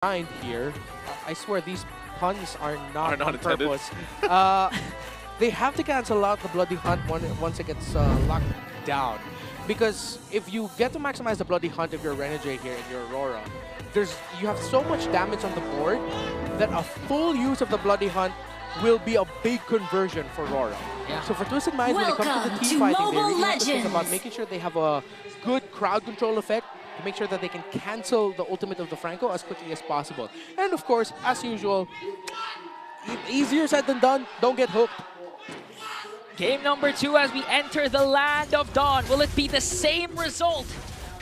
mind here. I swear these puns are not on intended. purpose. They have to cancel out the Bloody Hunt once it gets locked down. Because if you get to maximize the Bloody Hunt if you're Renegade here in your Aurora, you have so much damage on the board that a full use of the Bloody Hunt will be a big conversion for Aurora. Yeah. So for Twisted Minds, when it comes to the team fighting, they really have to think about making sure they have a good crowd control effect to make sure that they can cancel the ultimate of the Franco as quickly as possible. And of course, as usual, easier said than done, don't get hooked. Game number 2 as we enter the Land of Dawn. Will it be the same result?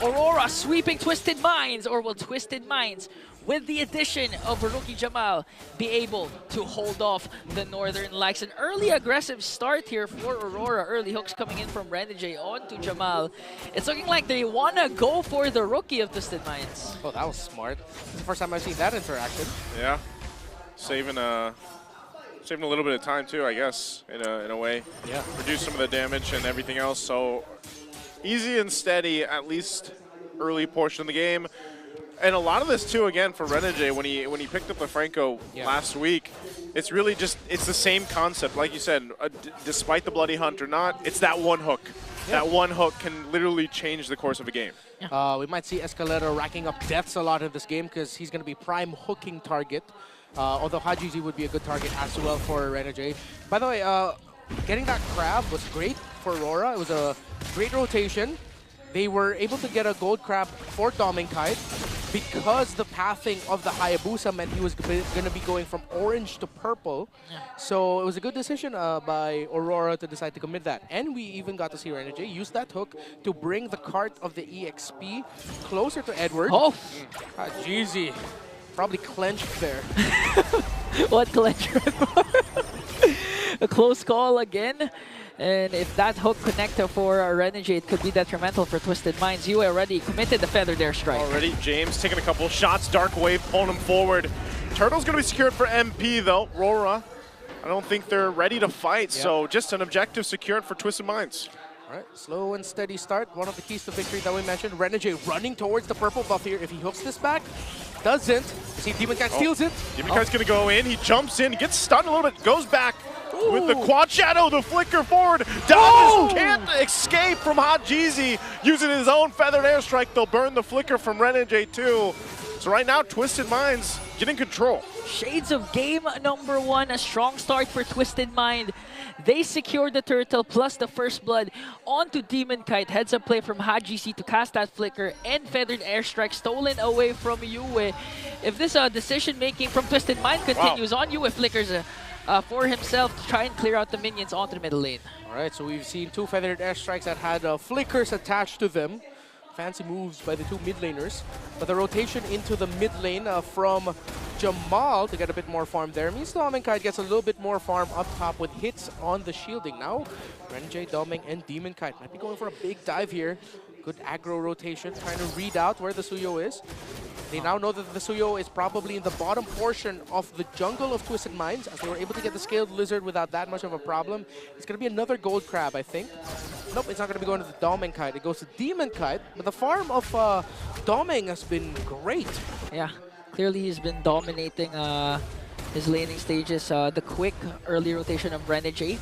Aurora sweeping Twisted Minds, or will Twisted Minds, with the addition of rookie Jamal, be able to hold off the Northern Lights? An early aggressive start here for Aurora. Early hooks coming in from Renegade onto Jamal. It's looking like they want to go for the rookie of Twisted Minds. Oh, that was smart. It's the first time I've seen that interaction. Yeah, saving a little bit of time too, I guess, in a way. Yeah. Reduce some of the damage and everything else. So easy and steady, at least early portion of the game. And a lot of this too, again, for Renegade, when he picked up the Franco last week, it's really just, it's the same concept. Like you said, despite the Bloody Hunt or not, it's that one hook. Yeah. That one hook can literally change the course of a game. We might see Escalera racking up deaths a lot in this game because he's going to be prime hooking target. Although Hajizi would be a good target as well for Renegade. By the way, getting that crab was great for Aurora. It was a great rotation. They were able to get a gold crab for Dominkite because the pathing of the Hayabusa meant he was going to be going from orange to purple. Yeah. So it was a good decision by Aurora to decide to commit that. And we even got to see Renegade use that hook to bring the cart of the EXP closer to Edward. Oh! Hajizi probably clenched there. What clench? A close call again. And if that hook connector for Renegade could be detrimental for Twisted Minds, you already committed the Feathered Airstrike. Already, James taking a couple shots. Dark Wave pulling him forward. Turtle's going to be secured for MP, though. Aurora, I don't think they're ready to fight, so just an objective secured for Twisted Minds. All right, slow and steady start. One of the keys to victory that we mentioned. Renegade running towards the purple buff here. If he hooks this back, doesn't. You see Demonkite steals it. Demonkite's going to go in. He jumps in, gets stunned a little bit, goes back. With the quad shadow, the flicker forward. Dallas can't escape from Hajizi using his own feathered airstrike. They'll burn the flicker from Renegade too. So right now, Twisted Minds getting control. Shades of game number 1, a strong start for Twisted Mind. They secured the turtle plus the first blood onto Demonkite. Heads up play from Hajizi to cast that flicker and feathered airstrike stolen away from Yue. If this decision making from Twisted Mind continues on, Yue flickers for himself to try and clear out the minions onto the middle lane. All right, so we've seen 2 feathered airstrikes that had flickers attached to them. Fancy moves by the 2 mid laners. But the rotation into the mid lane from Jamal to get a bit more farm there means Dominkite gets a little bit more farm up top with hits on the shielding. Now, Renegade, Doming, and Demonkite might be going for a big dive here. Good aggro rotation, trying to read out where the Suyo is. They now know that the Suyo is probably in the bottom portion of the jungle of Twisted Minds, as they were able to get the Scaled Lizard without that much of a problem. It's going to be another Gold Crab, I think. Nope, it's not going to be going to the Dominkite. It goes to Demonkite, but the farm of Doming has been great. Yeah, clearly he's been dominating his laning stages. The quick early rotation of Renegade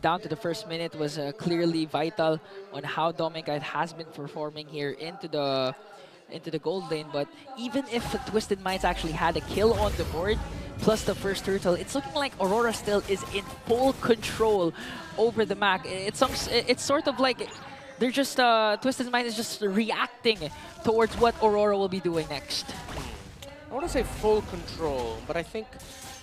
down to the first minute was clearly vital on how Dominkite has been performing here into the gold lane. But even if Twisted Minds actually had a kill on the board, plus the first turtle, it's looking like Aurora still is in full control over the map. It's sort of like they're just, Twisted Minds is just reacting towards what Aurora will be doing next. I want to say full control, but I think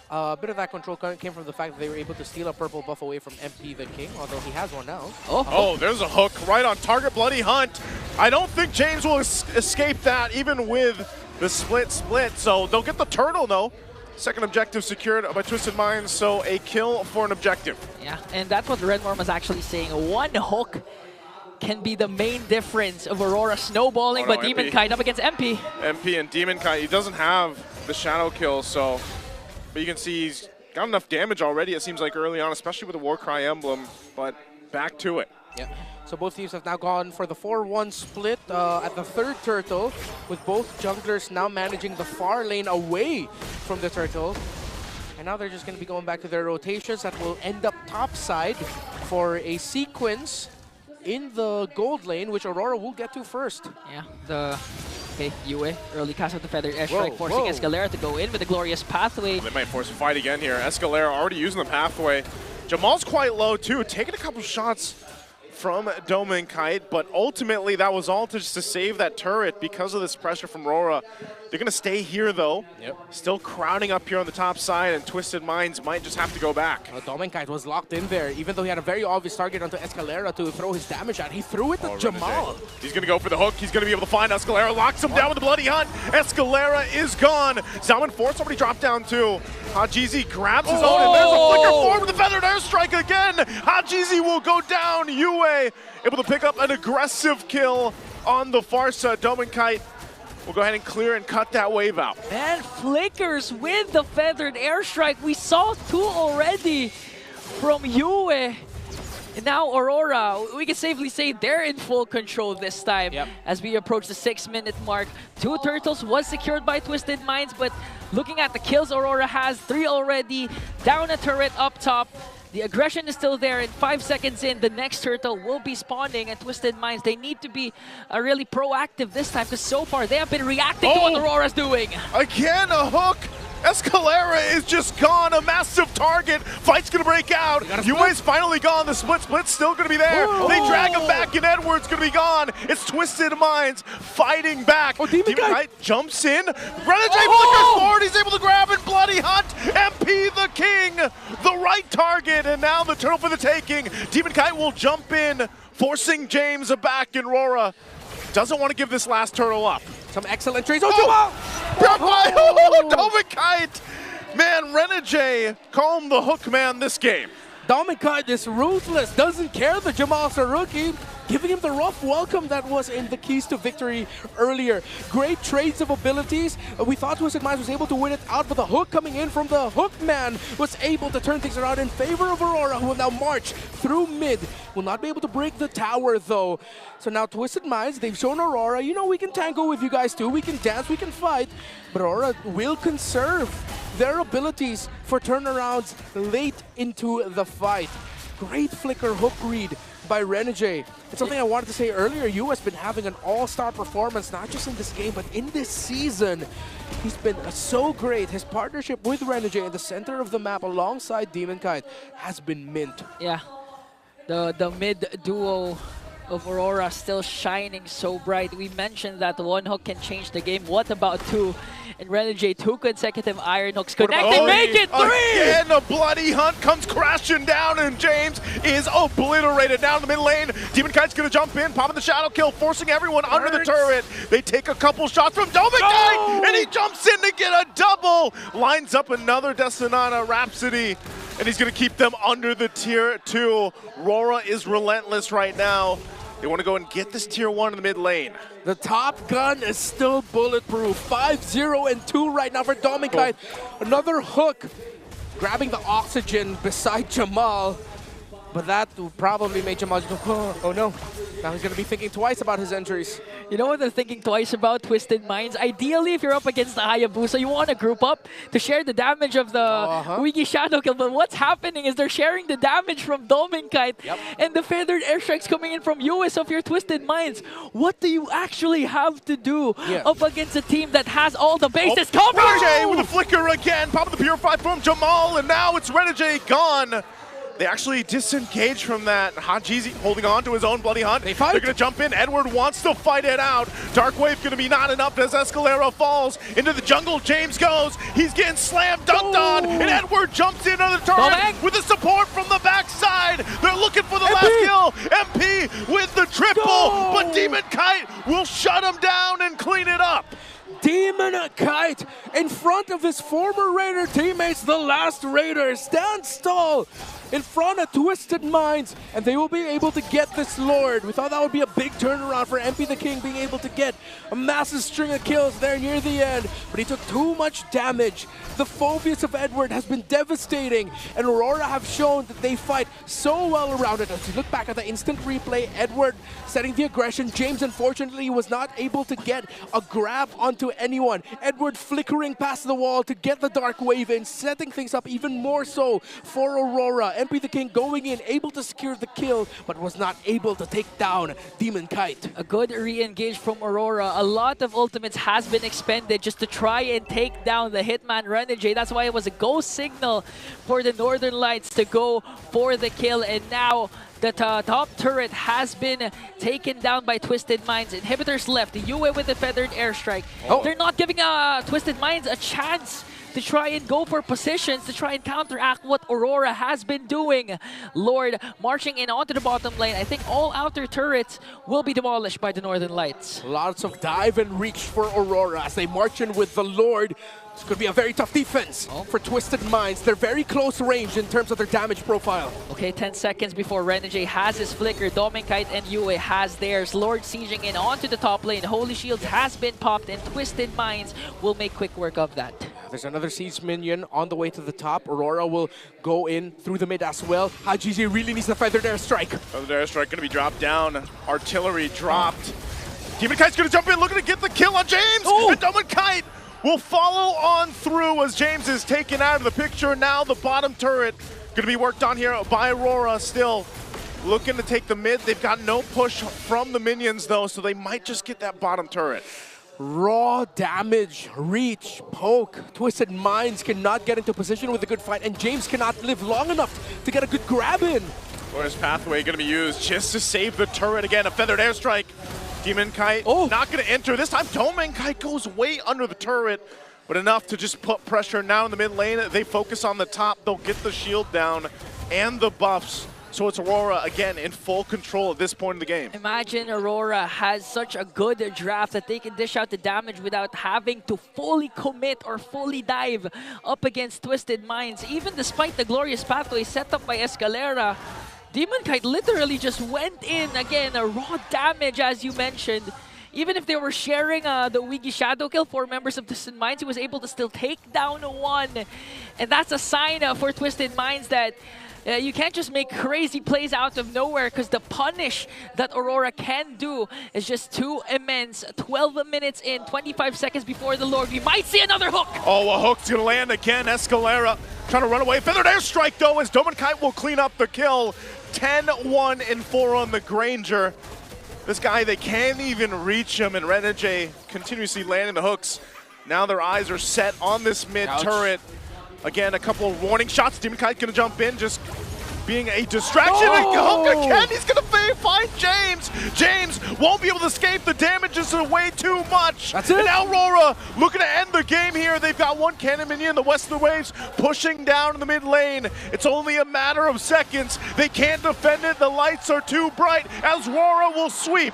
a bit of that control came from the fact that they were able to steal a purple buff away from MP the King, although he has one now. Oh, there's a hook right on target. Bloody Hunt. I don't think James will escape that, even with the split. So they'll get the turtle, though. Second objective secured by Twisted Minds, so a kill for an objective. Yeah, and that's what Red Worm was actually saying. One hook can be the main difference of Aurora snowballing, but Demonkite up against MP. MP and Demonkite, he doesn't have the shadow kill, so... But you can see he's got enough damage already, it seems like, early on, especially with the Warcry emblem, but back to it. Yeah. So both teams have now gone for the 4-1 split at the third turtle, with both junglers now managing the far lane away from the turtle. And now they're just going to be going back to their rotations that will end up topside for a sequence in the gold lane, which Aurora will get to first. Yeah, okay, Yue, early cast of the Feathered Airstrike, forcing Escalera to go in with a glorious pathway. They might force a fight again here. Escalera already using the pathway. Jamal's quite low too, taking a couple shots from Dome and Kite, but ultimately that was all just to save that turret because of this pressure from Aurora. They're going to stay here though. Still crowding up here on the top side, and Twisted Minds might just have to go back. Dome and Kite was locked in there, even though he had a very obvious target onto Escalera to throw his damage at. He threw it to Jamal. He's going to go for the hook. He's going to be able to find Escalera, locks him down with the Bloody Hunt. Escalera is gone. Zalman Force already dropped down too. Hajizi grabs his own, and there's a flicker forward with the Feathered Airstrike again. Hajizi will go down. Yue able to pick up an aggressive kill on the Farsa. Dome and Kite will go ahead and clear and cut that wave out. Man, flickers with the Feathered Airstrike. We saw 2 already from Yue. And now Aurora, we can safely say they're in full control this time. As we approach the 6-minute mark. 2 turtles was secured by Twisted Minds, but looking at the kills Aurora has, 3 already, down a turret up top. The aggression is still there, and 5 seconds in, the next turtle will be spawning, and Twisted Minds, they need to be really proactive this time, because so far they have been reacting to what Aurora's doing. Again, a hook. Escalera is just gone, a massive target. Fight's gonna break out. Yue's finally gone. The split's still gonna be there. They drag him back, and Edward's gonna be gone. It's Twisted Minds fighting back. Demon Kite jumps in. Renegade flickers forward. He's able to grab it. Bloody Hunt. MP the King. The right target, and now the turtle for the taking. Demon Kite will jump in, forcing James back, and Aurora doesn't want to give this last turtle up. Some excellent trades. Jamal! Dome and Kite! Man, Renegade calm the hook man this game. Dome and Kite is ruthless, doesn't care that Jamal's a rookie, giving him the rough welcome that was in the keys to victory earlier. Great trades of abilities. We thought Twisted Minds was able to win it out, but the hook coming in from the hook man was able to turn things around in favor of Aurora, who will now march through mid. Will not be able to break the tower though. So now Twisted Minds, they've shown Aurora, you know, we can tango with you guys too. We can dance, we can fight, but Aurora will conserve their abilities for turnarounds late into the fight. Great flicker hook read by Renegade. It's something I wanted to say earlier. Yu has been having an all-star performance, not just in this game, but in this season. He's been so great. His partnership with Renegade in the center of the map alongside Demon Kite has been mint. Yeah, the mid duo of Aurora still shining so bright. We mentioned that one hook can change the game. What about 2? And Renegade, 2 consecutive iron hooks connected. Make it 3! Again, a Bloody Hunt comes crashing down, and James is obliterated down the mid lane. Demon Kite's gonna jump in, popping the shadow kill, forcing everyone under the turret. They take a couple shots from Dome and Kite, and he jumps in to get a double. Lines up another Destinana Rhapsody, and he's gonna keep them under the tier 2. Aurora is relentless right now. They want to go and get this tier 1 in the mid lane. The top gun is still bulletproof. 5-0 and 2 right now for Dome and Kite. Another hook, grabbing the oxygen beside Jamal. But that probably made Jamal go, oh no. Now he's going to be thinking twice about his entries. You know what they're thinking twice about, Twisted Minds? Ideally, if you're up against the Hayabusa, you want to group up to share the damage of the Wiki Shadow Kill. But what's happening is they're sharing the damage from Dome and Kite, and the Feathered Airstrikes coming in from US of your Twisted Minds. What do you actually have to do up against a team that has all the bases covered? Renegade with a flicker again, popping the Purified from Jamal, and now it's Renegade gone. They actually disengage from that. Hajizi holding on to his own Bloody Hunt. They're going to jump in. Edward wants to fight it out. Dark Wave going to be not enough as Escalera falls into the jungle. James goes. He's getting slammed, dunked on, and Edward jumps in on the turret with the support from the backside. They're looking for the last kill. MP with the triple, but Demon Kite will shut him down and clean it up. Demon Kite in front of his former Raider teammates, the last Raider, stands tall. in front of Twisted Minds, and they will be able to get this Lord. We thought that would be a big turnaround for MP the King, being able to get a massive string of kills there near the end, but he took too much damage. The Phobius of Edward has been devastating, and Aurora have shown that they fight so well around it. As you look back at the instant replay, Edward setting the aggression. James, unfortunately, was not able to get a grab onto anyone. Edward flickering past the wall to get the Dark Wave in, setting things up even more so for Aurora. MP the King going in, able to secure the kill, but was not able to take down Demon Kite. A good re-engage from Aurora. A lot of ultimates has been expended just to try and take down the Hitman Renegade. That's why it was a go signal for the Northern Lights to go for the kill, and now the top turret has been taken down by Twisted Minds. Inhibitors left. The UA with the feathered airstrike. Oh. They're not giving Twisted Minds a chance to try and go for positions to try and counteract what Aurora has been doing. Lord marching in onto the bottom lane. I think all outer turrets will be demolished by the Northern Lights. Lots of dive and reach for Aurora as they march in with the Lord. It's going to be a very tough defense for Twisted Minds. They're very close range in terms of their damage profile. Okay, 10 seconds before Renegade has his flicker. Dominkite and Yue has theirs. Lord sieging in onto the top lane. Holy Shield has been popped, and Twisted Minds will make quick work of that. There's another Siege minion on the way to the top. Aurora will go in through the mid as well. HGG really needs the feathered airstrike. Feathered airstrike going to be dropped down. Artillery dropped. Demon Kite's going to jump in, looking to get the kill on James. Oh. And Demon Kite will follow on through as James is taken out of the picture. Now the bottom turret going to be worked on here by Aurora, still looking to take the mid. They've got no push from the minions though, so they might just get that bottom turret. Raw damage, reach, poke. Twisted Minds cannot get into position with a good fight, and James cannot live long enough to get a good grab in. Where's Pathway going to be used just to save the turret again? A feathered airstrike. Demon Kite not going to enter. This time, Demon Kite goes way under the turret, but enough to just put pressure now in the mid lane. They focus on the top. They'll get the shield down and the buffs. So it's Aurora, again, in full control at this point in the game. Imagine Aurora has such a good draft that they can dish out the damage without having to fully commit or fully dive up against Twisted Minds. Even despite the glorious pathway set up by Escalera, Demon Kite literally just went in. Again, a raw damage, as you mentioned. Even if they were sharing the Wiggy Shadow kill, 4 members of Twisted Minds, he was able to still take down one. And that's a sign for Twisted Minds that you can't just make crazy plays out of nowhere, because the punish that Aurora can do is just too immense. 12 minutes in, 25 seconds before the Lord. We might see another hook. Oh, a hook's going to land again. Escalera trying to run away. Feathered airstrike, though, as Demon Kite will clean up the kill. 10-1 and 4 on the Granger. This guy, they can't even reach him, and Renegade continuously landing the hooks. Now their eyes are set on this mid turret. Again, a couple of warning shots. Demon Kite going to jump in, just being a distraction. And hook again, he's going to find James. James won't be able to escape. The damage is way too much. That's it. And now Aurora looking to end the game here. They've got one cannon minion, the Western Waves, pushing down in the mid lane. It's only a matter of seconds. They can't defend it. The lights are too bright as Aurora will sweep.